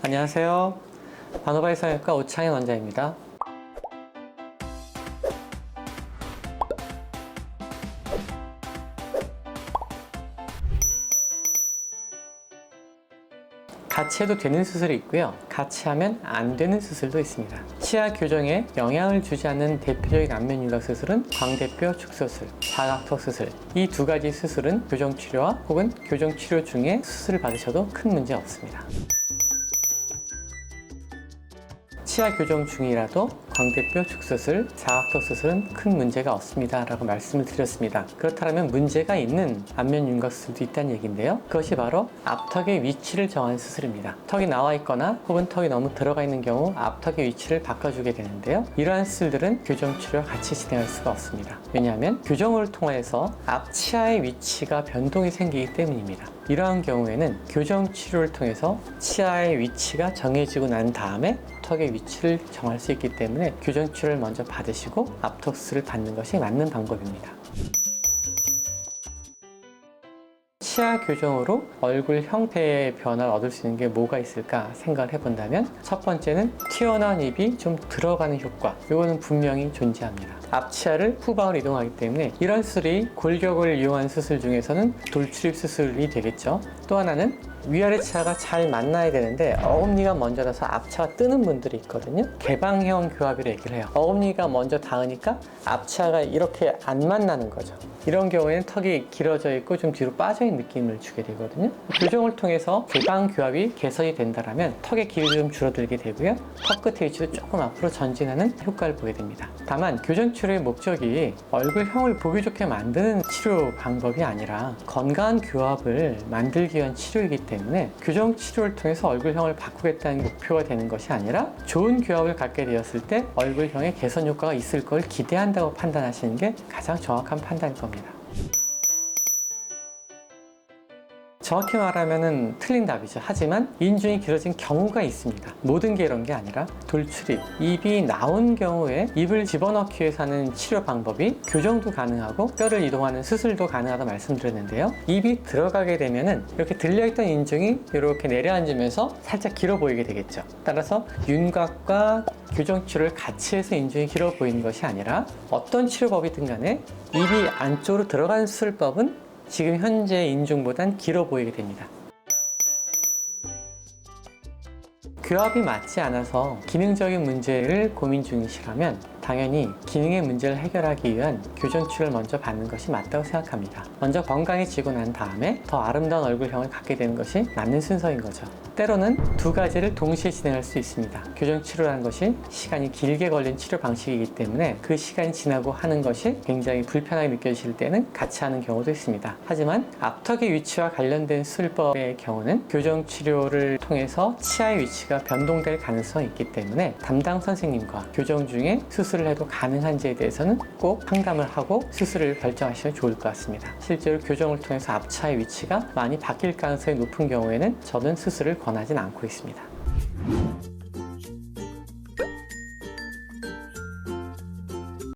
안녕하세요. 반호바이 성형외과 오창현 원장입니다. 같이 해도 되는 수술이 있고요. 같이 하면 안 되는 수술도 있습니다. 치아 교정에 영향을 주지 않는 대표적인 안면 윤곽 수술은 광대뼈 축소술, 사각턱 수술. 이 두 가지 수술은 교정 치료와 혹은 교정 치료 중에 수술을 받으셔도 큰 문제 없습니다. 치아 교정 중이라도 광대뼈 축소술, 사각턱 수술은 큰 문제가 없습니다 라고 말씀을 드렸습니다. 그렇다면 문제가 있는 안면 윤곽 수술도 있다는 얘기인데요. 그것이 바로 앞턱의 위치를 정하는 수술입니다. 턱이 나와 있거나 혹은 턱이 너무 들어가 있는 경우 앞턱의 위치를 바꿔주게 되는데요. 이러한 수술들은 교정 치료와 같이 진행할 수가 없습니다. 왜냐하면 교정을 통해서 앞 치아의 위치가 변동이 생기기 때문입니다. 이러한 경우에는 교정 치료를 통해서 치아의 위치가 정해지고 난 다음에 턱의 위치를 정할 수 있기 때문에 교정 치료를 먼저 받으시고 앞턱 수술을 받는 것이 맞는 방법입니다. 치아 교정으로 얼굴 형태의 변화를 얻을 수 있는 게 뭐가 있을까 생각을 해본다면 첫 번째는 튀어나온 입이 좀 들어가는 효과, 이거는 분명히 존재합니다. 앞치아를 후방으로 이동하기 때문에 이런 수술이 골격을 이용한 수술 중에서는 돌출입 수술이 되겠죠. 또 하나는 위아래 치아가 잘 만나야 되는데 어금니가 먼저 닿아서 앞치아가 뜨는 분들이 있거든요. 개방형 교합이라고 얘기를 해요. 어금니가 먼저 닿으니까 앞치아가 이렇게 안 만나는 거죠. 이런 경우에는 턱이 길어져 있고 좀 뒤로 빠져 있는 느낌을 주게 되거든요. 교정을 통해서 개방 교합이 개선이 된다면 턱의 길이도 좀 줄어들게 되고요. 턱 끝의 위치도 조금 앞으로 전진하는 효과를 보게 됩니다. 다만 교정 치료의 목적이 얼굴형을 보기 좋게 만드는 치료 방법이 아니라 건강한 교합을 만들기 위한 치료이기 때문에 교정 치료를 통해서 얼굴형을 바꾸겠다는 목표가 되는 것이 아니라 좋은 교합을 갖게 되었을 때 얼굴형의 개선 효과가 있을 걸 기대한다고 판단하시는 게 가장 정확한 판단일 겁니다. 정확히 말하면 틀린 답이죠. 하지만 인중이 길어진 경우가 있습니다. 모든 게 이런 게 아니라 돌출입, 입이 나온 경우에 입을 집어넣기 위해서 하는 치료 방법이 교정도 가능하고 뼈를 이동하는 수술도 가능하다고 말씀드렸는데요. 입이 들어가게 되면은 이렇게 들려있던 인중이 이렇게 내려앉으면서 살짝 길어 보이게 되겠죠. 따라서 윤곽과 교정 치료를 같이 해서 인중이 길어 보이는 것이 아니라 어떤 치료법이든 간에 입이 안쪽으로 들어가는 수술법은 지금 현재 인중보단 길어 보이게 됩니다. 교합이 맞지 않아서 기능적인 문제를 고민 중이시라면 당연히 기능의 문제를 해결하기 위한 교정 치료를 먼저 받는 것이 맞다고 생각합니다. 먼저 건강해지고 난 다음에 더 아름다운 얼굴형을 갖게 되는 것이 맞는 순서인 거죠. 때로는 두 가지를 동시에 진행할 수 있습니다. 교정 치료라는 것이 시간이 길게 걸린 치료 방식이기 때문에 그 시간이 지나고 하는 것이 굉장히 불편하게 느껴지실 때는 같이 하는 경우도 있습니다. 하지만 앞턱의 위치와 관련된 수술법의 경우는 교정 치료를 통해서 치아의 위치가 변동될 가능성이 있기 때문에 담당 선생님과 교정 중에 수술을 해도 가능한지에 대해서는 꼭 상담을 하고 수술을 결정하시면 좋을 것 같습니다. 실제로 교정을 통해서 앞치아의 위치가 많이 바뀔 가능성이 높은 경우에는 저는 수술을 권하진 않고 있습니다.